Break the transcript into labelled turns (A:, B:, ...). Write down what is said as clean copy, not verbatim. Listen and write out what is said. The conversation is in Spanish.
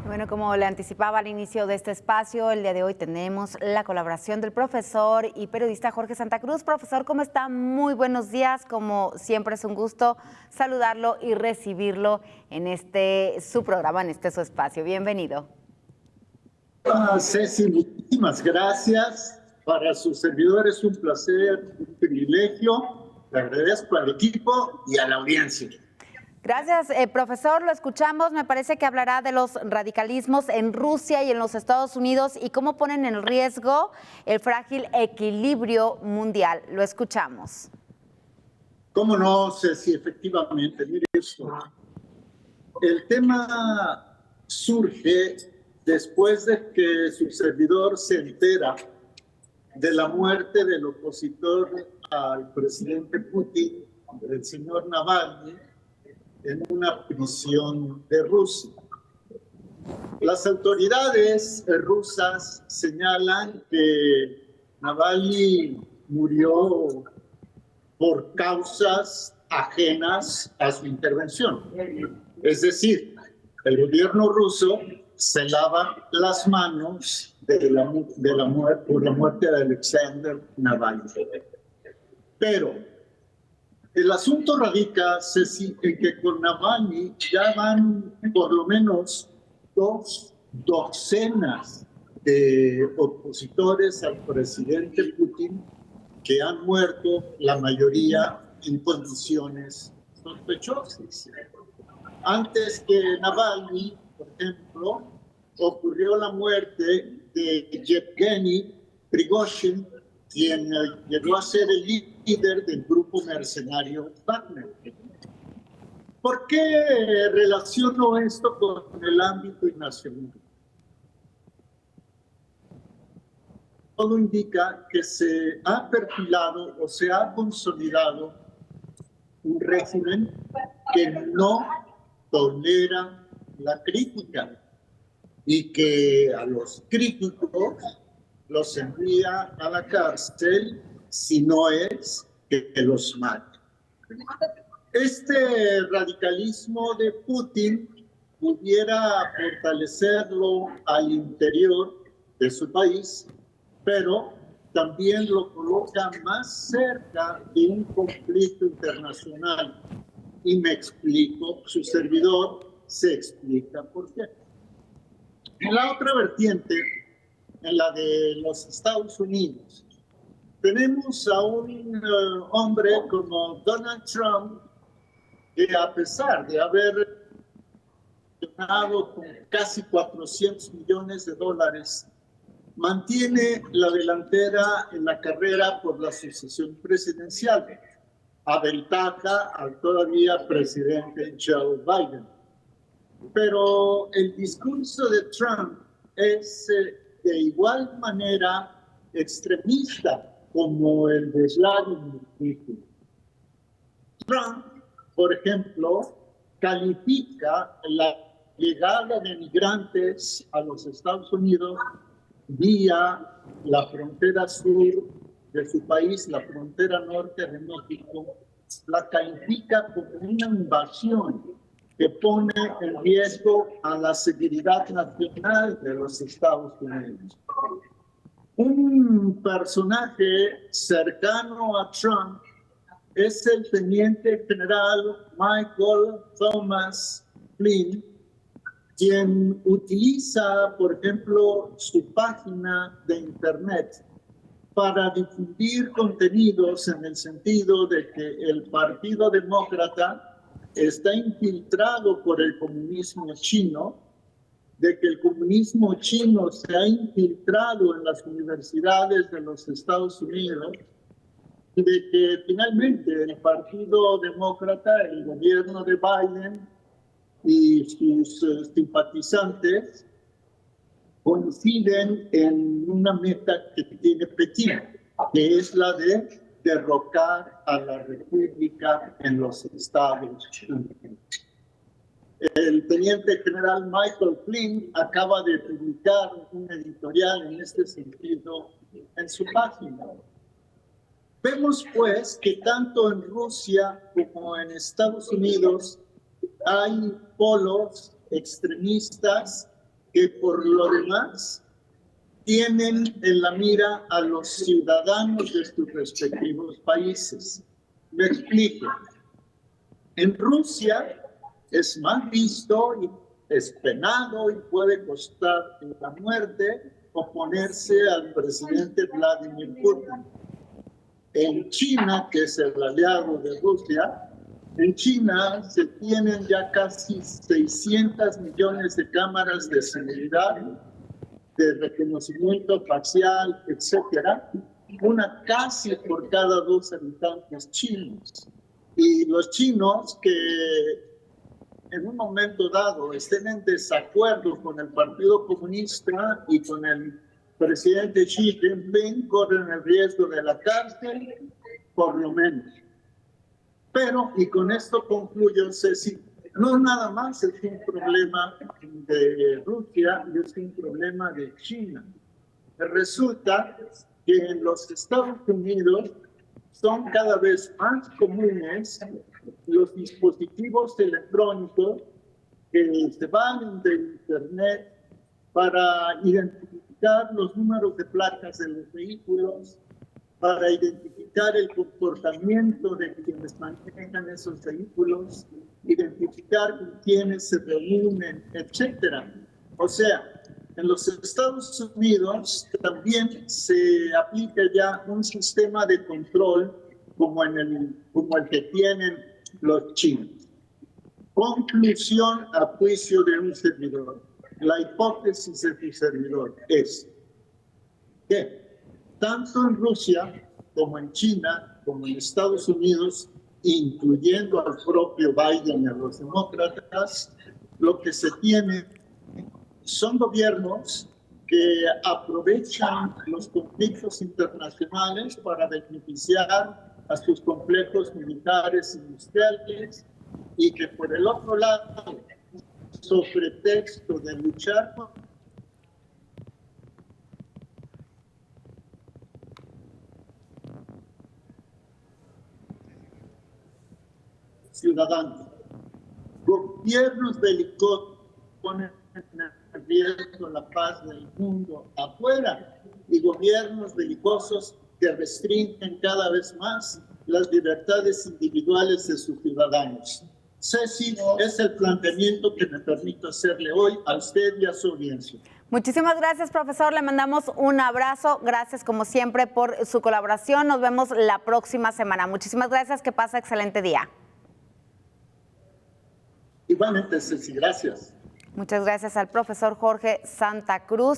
A: Bueno, como le anticipaba al inicio de este espacio, el día de hoy tenemos la colaboración del profesor y periodista Jorge Santa Cruz. Profesor, ¿cómo está? Muy buenos días. Como siempre es un gusto saludarlo y recibirlo en su programa, en su espacio. Bienvenido.
B: Ceci, muchísimas gracias. Para su servidor es un placer, un privilegio. Le agradezco al equipo y a la audiencia.
A: Gracias, profesor. Lo escuchamos. Me parece que hablará de los radicalismos en Rusia y en los Estados Unidos y cómo ponen en riesgo el frágil equilibrio mundial. Lo escuchamos.
B: ¿Cómo no, Ceci? Efectivamente, mire esto. El tema surge después de que su servidor se entera de la muerte del opositor al presidente Putin, el señor Navalny, en una prisión de Rusia. Las autoridades rusas señalan que Navalny murió por causas ajenas a su intervención. Es decir, el gobierno ruso se lava las manos por la muerte de Alexander Navalny. Pero el asunto radica, Ceci, en que con Navalny ya van por lo menos 2 docenas de opositores al presidente Putin que han muerto, la mayoría en condiciones sospechosas. Antes que Navalny, por ejemplo, ocurrió la muerte de Yevgeny Prigozhin, quien llegó a ser el líder del grupo mercenario Wagner. ¿Por qué relaciono esto con el ámbito nacional? Todo indica que se ha perfilado o se ha consolidado un régimen que no tolera la crítica y que a los críticos los envía a la cárcel si no es que los mate. Este radicalismo de Putin pudiera fortalecerlo al interior de su país, pero también lo coloca más cerca de un conflicto internacional. Y me explico, su servidor se explica por qué. En la otra vertiente, en la de los Estados Unidos, tenemos a un hombre como Donald Trump, que a pesar de haber ganado con casi $400 millones, mantiene la delantera en la carrera por la sucesión presidencial, aventaja al todavía presidente Joe Biden. Pero el discurso de Trump es de igual manera extremista como el de Vladimir Putin. Trump, por ejemplo, califica la llegada de migrantes a los Estados Unidos vía la frontera sur de su país, la frontera norte de México, la califica como una invasión que pone en riesgo a la seguridad nacional de los Estados Unidos. Un personaje cercano a Trump es el teniente general Michael Thomas Flynn, quien utiliza, por ejemplo, su página de internet para difundir contenidos en el sentido de que el Partido Demócrata está infiltrado por el comunismo chino, de que el comunismo chino se ha infiltrado en las universidades de los Estados Unidos, y de que finalmente el Partido Demócrata, el gobierno de Biden y sus simpatizantes coinciden en una meta que tiene Pekín, que es la de derrocar a la República en los Estados Unidos. El teniente general Michael Flynn acaba de publicar un editorial en este sentido en su página. Vemos pues que tanto en Rusia como en Estados Unidos hay polos extremistas que por lo demás tienen en la mira a los ciudadanos de sus respectivos países. Me explico. En Rusia es mal visto y es penado y puede costar la muerte oponerse al presidente Vladimir Putin. En China, que es el aliado de Rusia, en China se tienen ya casi 600 millones de cámaras de seguridad, de reconocimiento facial, etcétera, una casi por cada 2 habitantes chinos. Y los chinos que en un momento dado estén en desacuerdo con el Partido Comunista y con el presidente Xi Jinping, corren el riesgo de la cárcel, por lo menos. Pero, y con esto concluyo, Ceci, no nada más es un problema de Rusia, es un problema de China. Resulta que en los Estados Unidos son cada vez más comunes los dispositivos electrónicos que se van de Internet para identificar los números de placas de los vehículos, para identificar el comportamiento de quienes manejan esos vehículos, identificar con quienes se reúnen, etc. O sea, en los Estados Unidos también se aplica ya un sistema de control como el que tienen los chinos. Conclusión a juicio de un servidor. La hipótesis de tu servidor es que tanto en Rusia como en China, como en Estados Unidos, incluyendo al propio Biden y a los demócratas, lo que se tiene son gobiernos que aprovechan los conflictos internacionales para beneficiar a sus complejos militares industriales y que por el otro lado, sobre pretexto de luchar con ciudadanos, gobiernos belicosos ponen en riesgo la paz del mundo afuera y gobiernos belicosos que restringen cada vez más las libertades individuales de sus ciudadanos. Ceci, es el planteamiento que me permito hacerle hoy a usted y a su audiencia.
A: Muchísimas gracias, profesor. Le mandamos un abrazo. Gracias, como siempre, por su colaboración. Nos vemos la próxima semana. Muchísimas gracias. Que pase excelente día.
B: Igualmente, Ceci, gracias.
A: Muchas gracias al profesor Jorge Santa Cruz.